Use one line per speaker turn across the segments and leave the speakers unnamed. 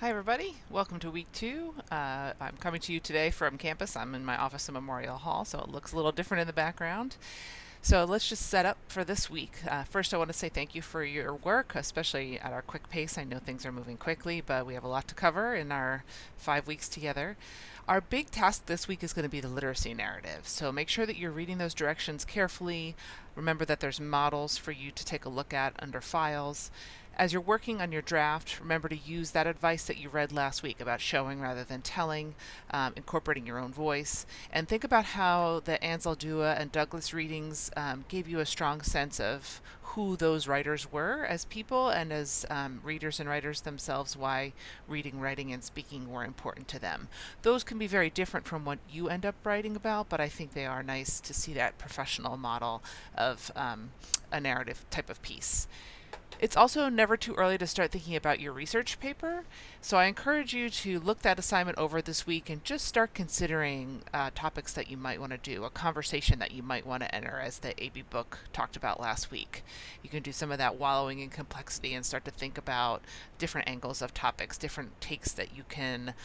Hi everybody, welcome to week 2. I'm coming to you today from campus. I'm in my office in Memorial Hall, so it looks a little different in the background. So let's just set up for this week. First, I want to say thank you for your work, especially at our quick pace. I know things are moving quickly, but we have a lot to cover in our 5 weeks together. Our big task this week is going to be the literacy narrative. So make sure that you're reading those directions carefully. Remember that there's models for you to take a look at under files. As you're working on your draft, remember to use that advice that you read last week about showing rather than telling, incorporating your own voice, and think about how the Anzaldúa and Douglas readings gave you a strong sense of who those writers were as people and as readers and writers themselves, why reading, writing, and speaking were important to them. Those can be very different from what you end up writing about, but I think they are nice to see that professional model of a narrative type of piece. It's also never too early to start thinking about your research paper, so I encourage you to look that assignment over this week and just start considering topics that you might want to do, a conversation that you might want to enter, as the AB book talked about last week. You can do some of that wallowing in complexity and start to think about different angles of topics, different takes that you can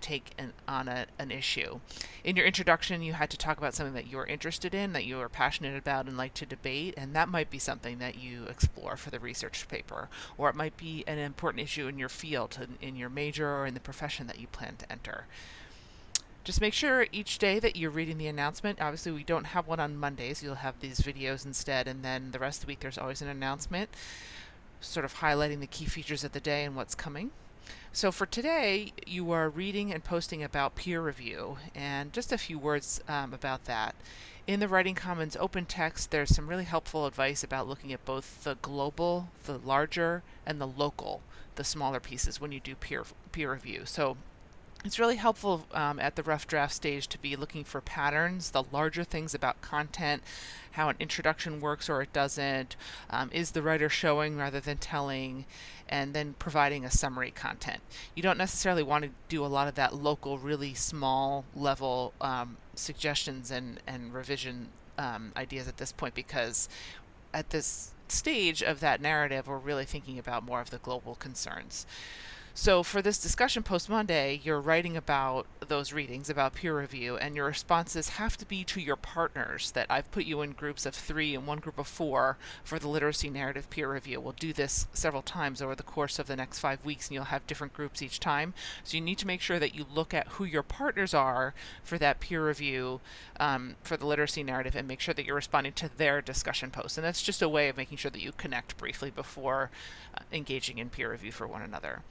take on an issue. In your introduction, you had to talk about something that you're interested in, that you are passionate about and like to debate, and that might be something that you explore for the research paper, or it might be an important issue in your field, in your major, or in the profession that you plan to enter. Just make sure each day that you're reading the announcement. Obviously, we don't have one on Mondays. You'll have these videos instead, and then the rest of the week there's always an announcement, sort of highlighting the key features of the day and what's coming. So for today, you are reading and posting about peer review, and just a few words about that. In the Writing Commons open text, there's some really helpful advice about looking at both the global, the larger, and the local, the smaller pieces when you do peer review. So it's really helpful at the rough draft stage to be looking for patterns, the larger things about content, how an introduction works or it doesn't, is the writer showing rather than telling, and then providing a summary content. You don't necessarily want to do a lot of that local, really small level suggestions and revision ideas at this point, because at this stage of that narrative, we're really thinking about more of the global concerns. So for this discussion post Monday, you're writing about those readings, about peer review, and your responses have to be to your partners. That I've put you in groups of 3 and one group of 4 for the literacy narrative peer review. We'll do this several times over the course of the next 5 weeks, and you'll have different groups each time. So you need to make sure that you look at who your partners are for that peer review for the literacy narrative, and make sure that you're responding to their discussion posts. And that's just a way of making sure that you connect briefly before engaging in peer review for one another.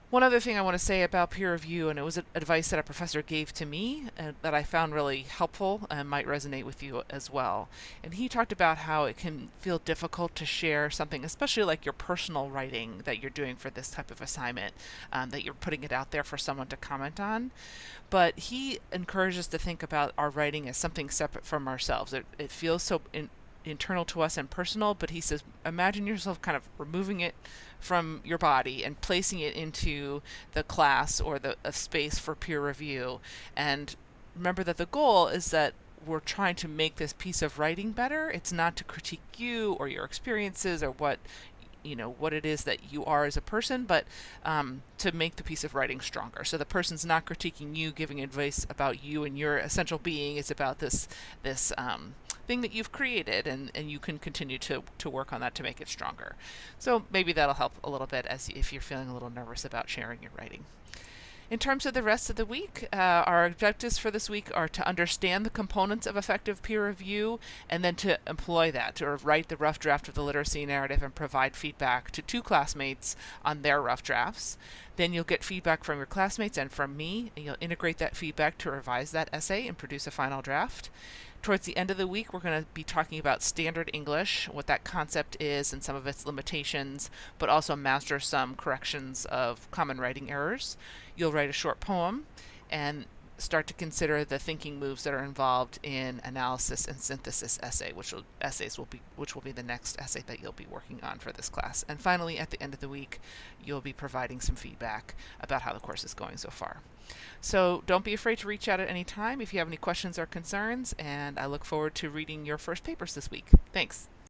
One other thing I want to say about peer review, and it was advice that a professor gave to me that I found really helpful and might resonate with you as well. And he talked about how it can feel difficult to share something, especially like your personal writing that you're doing for this type of assignment, that you're putting it out there for someone to comment on. But he encourages us to think about our writing as something separate from ourselves. It feels so internal to us and personal, but he says imagine yourself kind of removing it from your body and placing it into the class or a space for peer review. And remember that the goal is that we're trying to make this piece of writing better. It's not to critique you or your experiences or what it is that you are as a person, but to make the piece of writing stronger. So the person's not critiquing you, giving advice about you and your essential being. It's about this thing that you've created, and you can continue to work on that to make it stronger. So maybe that'll help a little bit if you're feeling a little nervous about sharing your writing. In terms of the rest of the week, our objectives for this week are to understand the components of effective peer review, and then to employ that, to write the rough draft of the literacy narrative and provide feedback to 2 classmates on their rough drafts. Then you'll get feedback from your classmates and from me, and you'll integrate that feedback to revise that essay and produce a final draft. Towards the end of the week, we're going to be talking about standard English, what that concept is and some of its limitations, but also master some corrections of common writing errors. You'll write a short poem and start to consider the thinking moves that are involved in analysis and synthesis which will be the next essay that you'll be working on for this class. And finally, at the end of the week, you'll be providing some feedback about how the course is going so far. So don't be afraid to reach out at any time if you have any questions or concerns, and I look forward to reading your first papers this week. Thanks.